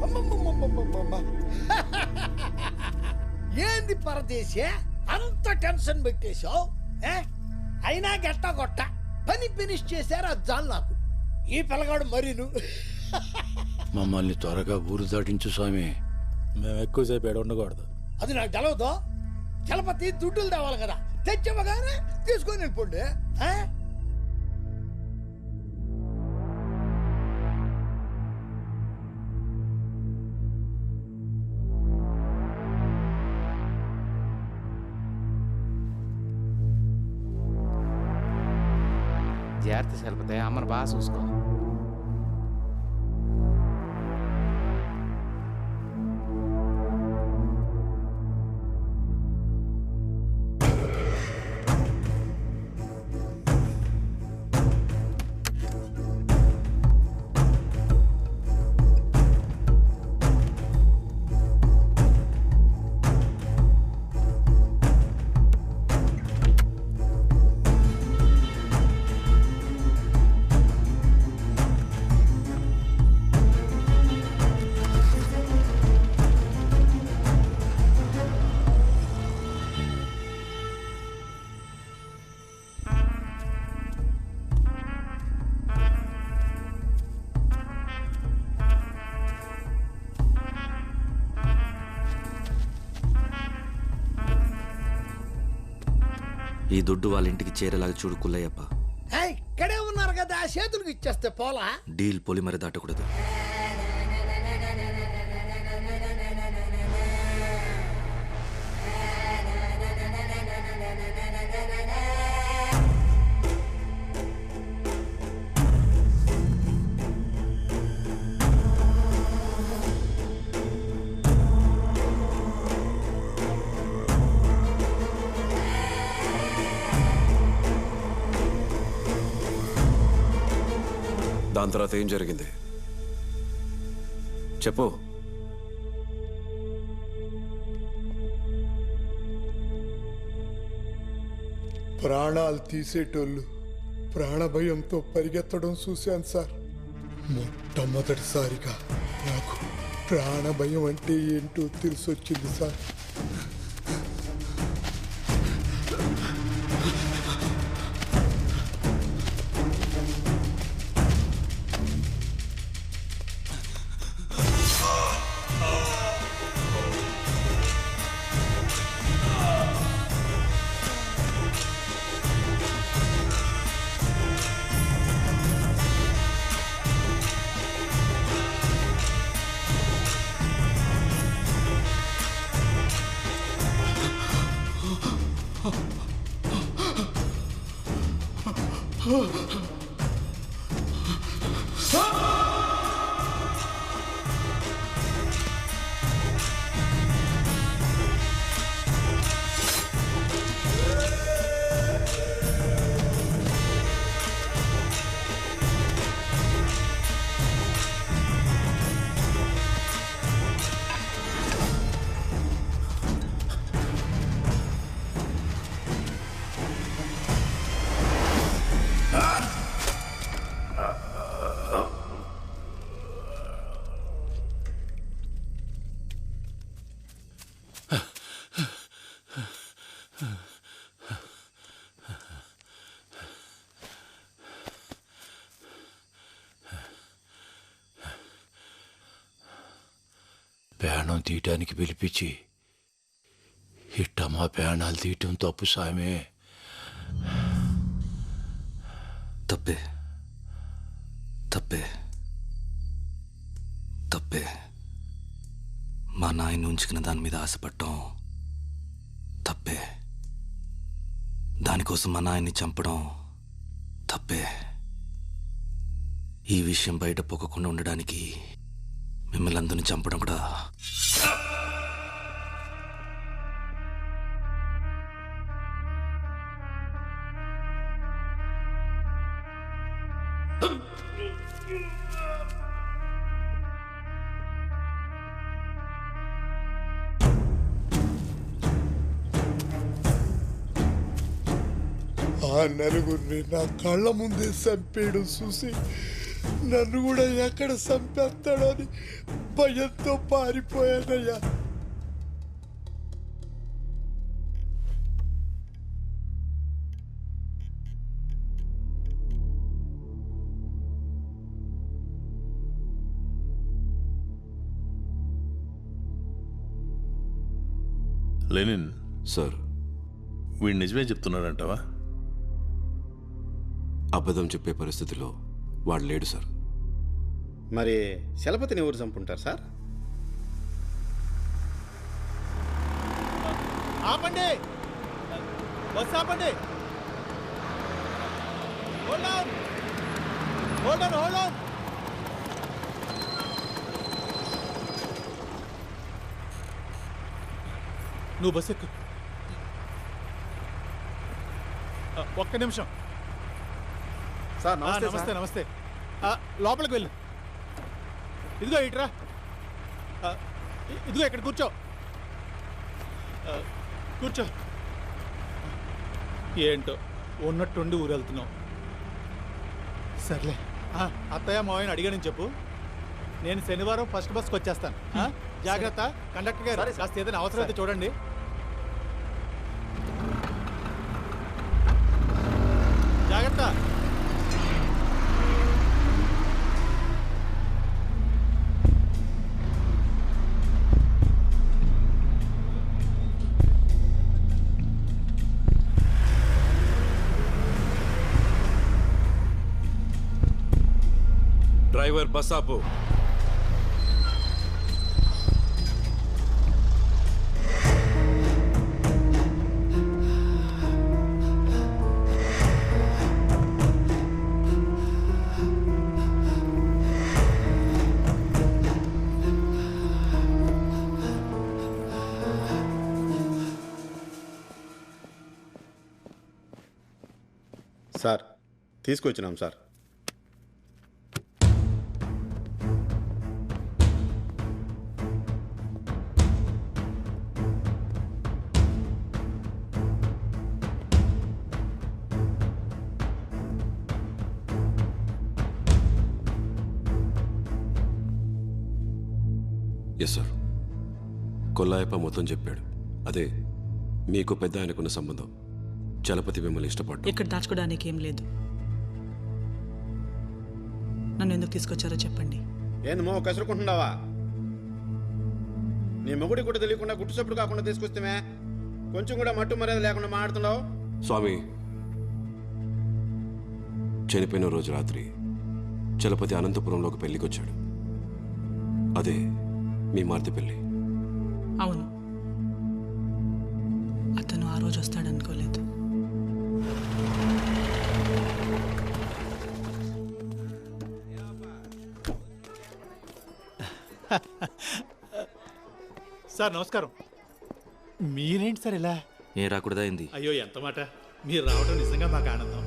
అమ్మమ్మమ్మమ్మమ్మమ్మ. ఏంది పరదేశే అంత టెన్షన్ పెట్టేశావు? అయినా గట్ట కొట్ట పని ఫినిష్ చేశారు అజ్జాలు నాకు. ఈ పిల్లగాడు మరీను. మమ్మల్ని త్వరగా ఊరు దాటించు స్వామి. మేము ఎక్కువసేపు ఏడ ఉండకూడదు. అది నాకు తెలవదు. చలపతి దుడ్డులు తేవాలి కదా, తెచ్చివ్వగానే తీసుకొని వెళ్ళిపోండి. జాగ్రత్త చలిపోతే అమ్మను బాగా చూసుకో. ఈ దుడ్డు వాళ్ళ ఇంటికి చేరేలాగా చూడు కుల్లయ్యప్ప. ఇక్కడే ఉన్నారు కదా, చేతులకు ఇచ్చేస్తే పోలా. డీల్ పొలిమరి దాటకూడదు. దాని తర్వాత ఏం జరిగింది చెప్పు. ప్రాణాలు తీసేటోళ్ళు ప్రాణభయంతో పరిగెత్తడం చూశాను సార్. మొట్టమొదటిసారిగా నాకు ప్రాణభయం అంటే ఏంటో తెలిసొచ్చింది సార్. ప్రాణం తీయటానికి పిలిపించి ఇట్ట మా ప్రాణాలు తీయటం తప్పు సామే. తప్పే తప్పే తప్పే. మా నాయన ఉంచుకున్న దాని మీద ఆశపడటం తప్పే. దానికోసం మా నాయన్ని చంపడం తప్పే. ఈ విషయం బయట పొక్కకుండా ఉండడానికి మిమ్మల్ని అందరినీ చంపడం కూడా. ఆ నలుగురిని నా కళ్ళ ముందే చంపేయడం చూసి నన్ను కూడా ఎక్కడ చంపేస్తాడో అని భయంతో పారిపోయానయ్యా. లెనిన్ సార్, వీడు నిజమే చెప్తున్నాడంటావా? అబద్ధం చెప్పే పరిస్థితిలో వాడు లేడు సార్. మరి చలపతిని ఎవరు చంపుంటారు సార్? ఆపండి, బస్ ఆపండి. Hold on, hold on, hold on. నువ్వు బస్ ఎక్కు. ఒక్క నిమిషం సార్ నమస్తే నమస్తే. లోపలికి వెళ్ళు. ఇదిగో ఇట్రా, ఇదిగో ఇక్కడ కూర్చో, కూర్చో. ఏంటో ఉన్నట్టుండి ఊరు వెళ్తున్నావు. సర్లే, అత్తయ్య మావయ్యని అడిగానని చెప్పు. నేను శనివారం ఫస్ట్ బస్కి వచ్చేస్తాను. జాగ్రత్త. కండక్టర్ గారు కాస్త ఏదైనా అవసరం అయితే చూడండి. జాగ్రత్త. డ్రైవర్ బస్ ఆపు. సార్ తీసుకొచ్చినాం సార్. Yes sir. కొల్లాయప్ప మొత్తం చెప్పాడు. అదే మీకు పెద్ద ఆయనకున్న సంబంధం. చలపతి మిమ్మల్ని ఇష్టపడ్డా. ఇక్కడ దాచుకోవడానికి ఏం లేదు. నన్ను ఎందుకు తీసుకొచ్చారో చెప్పండి. ఏంది మో కసురుకుంటున్నావా? నీ మొగుడి కూడా తెలియకుండా గుట్టు చప్పుడు కాకుండా తీసుకొస్తే కొంచెం కూడా మట్టు మర్యాద లేకుండా మాట్లాడుతున్నావు. స్వామి, చనిపోయిన రోజు రాత్రి చలపతి అనంతపురంలోకి పెళ్లికి వచ్చాడు. అదే మీ మార్తి పెళ్లి. అవును, అతను ఆ రోజు వస్తాడనుకోలేదు. సార్ నమస్కారం. మీరేంటి సార్ ఇలా? నేను రాకూడదా ఏంది? అయ్యో ఎంత మాట. మీరు రావడం నిజంగా మాకు ఆనందం.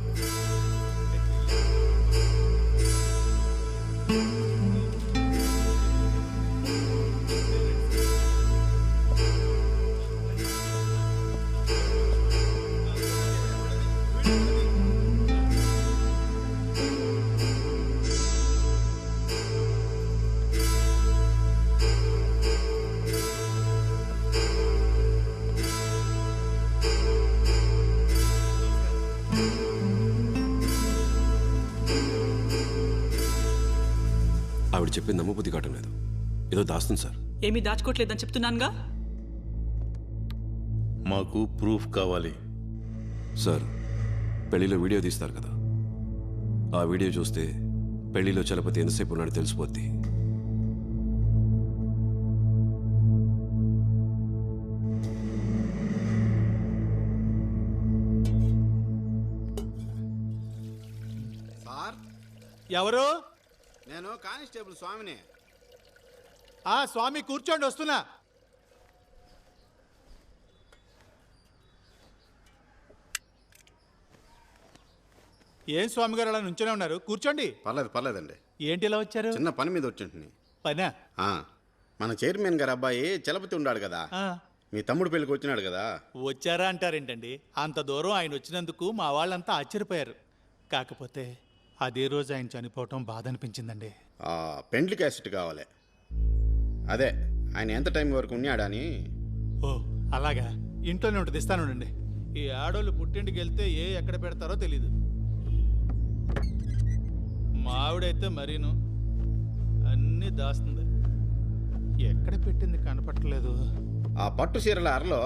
ఆవిడ చెప్పింది నమ్మబుద్ధి కావటం లేదు. ఏదో దాస్తుంది సార్. ఏమీ దాచుకోవట్లేదని చెప్తున్నానుగా. మాకు ప్రూఫ్ కావాలి సార్. పెళ్లిలో వీడియో తీస్తారు కదా, ఆ వీడియో చూస్తే పెళ్లిలో చలపతి ఎంతసేపు ఉన్నాడో తెలిసిపోద్ది. సార్ ఎవరు? నేను కానిస్టేబుల్ స్వామిని. స్వామి కూర్చోండి, వస్తున్నా. ఏం స్వామి గారు అలా నుంచోనే ఉన్నారు? కూర్చోండి. పర్లేదండి. ఏంటి ఇలా వచ్చారు? చిన్న పని మీద వచ్చింటుని. పనా? మన చైర్మన్ గారు అబ్బాయి చలపతి ఉన్నాడు కదా, మీ తమ్ముడు పెళ్లికి వచ్చినాడు కదా. వచ్చారా అంటారేంటండి? అంత దూరం ఆయన వచ్చినందుకు మా వాళ్ళంతా ఆశ్చర్యపోయారు. కాకపోతే అదే రోజు ఆయన చనిపోవటం బాధ అనిపించిందండి. పెండ్లి క్యాసెట్ కావాలి. అదే ఆయన ఎంత టైం వరకు ఉన్నాడని. ఓ అలాగా, ఇంట్లోనే ఉంటుంది, ఇస్తానుండండి. ఈ ఆడోళ్ళు పుట్టింటికి వెళ్తే ఎక్కడ పెడతారో తెలీదు. మావిడైతే మరీను అన్నీ దాస్తుంది. ఎక్కడ పెట్టింది కనపట్టలేదు. ఆ పట్టు చీరల అరలో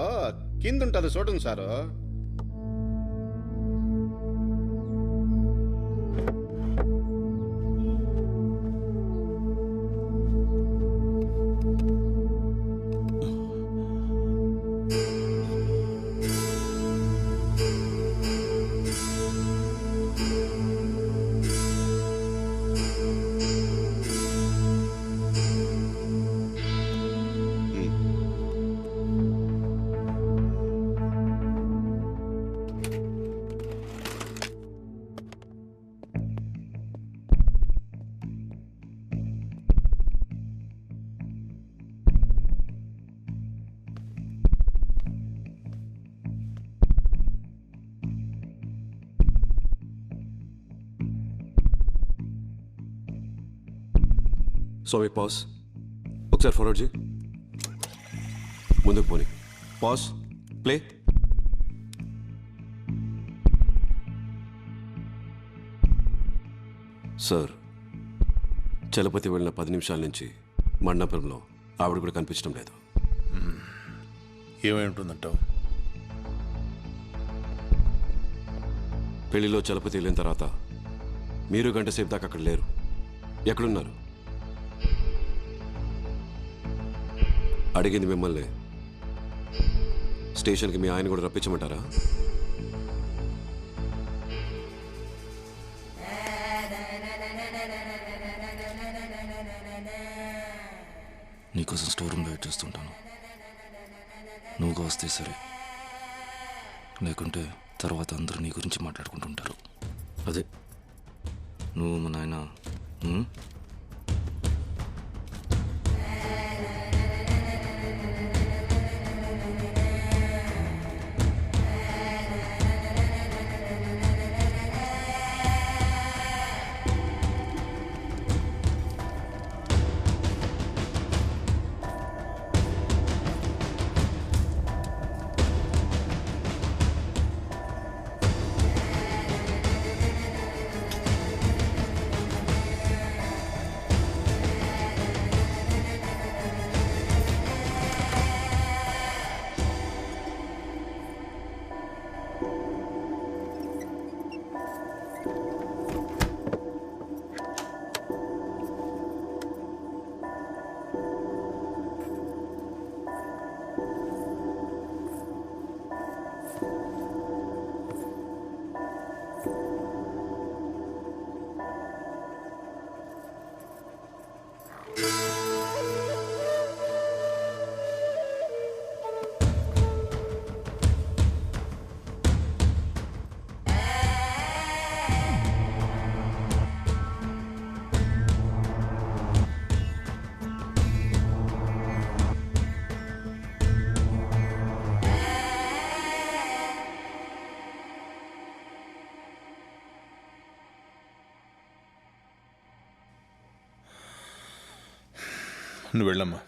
కింద ఉంటుంది చూడండి సారు. స్వామి పాస్, ఒకసారి ఫార్వర్డ్ చేయి, ముందుకు పోనీ. Pass, play. సార్, చలపతి వెళ్ళిన 10 నిమిషాల నుంచి మండపంలో ఆవిడ కూడా కనిపించడం లేదు. ఏమై ఉంటుందంటావు? పెళ్లిలో చలపతి వెళ్ళిన తర్వాత మీరు గంట సేపు దాకా అక్కడ లేరు. ఎక్కడున్నారు? అడిగింది మిమ్మల్ని. స్టేషన్కి మీ ఆయన కూడా రప్పించమంటారా? నీకోసం స్టోర్ రూమ్లో వెయిట్ చేస్తుంటాను. నువ్వుగా వస్తే సరే, లేకుంటే తర్వాత అందరూ నీ గురించి మాట్లాడుకుంటుంటారు. అదే నువ్వు మా నాయన. నువ్వు వెళ్ళమ్మా.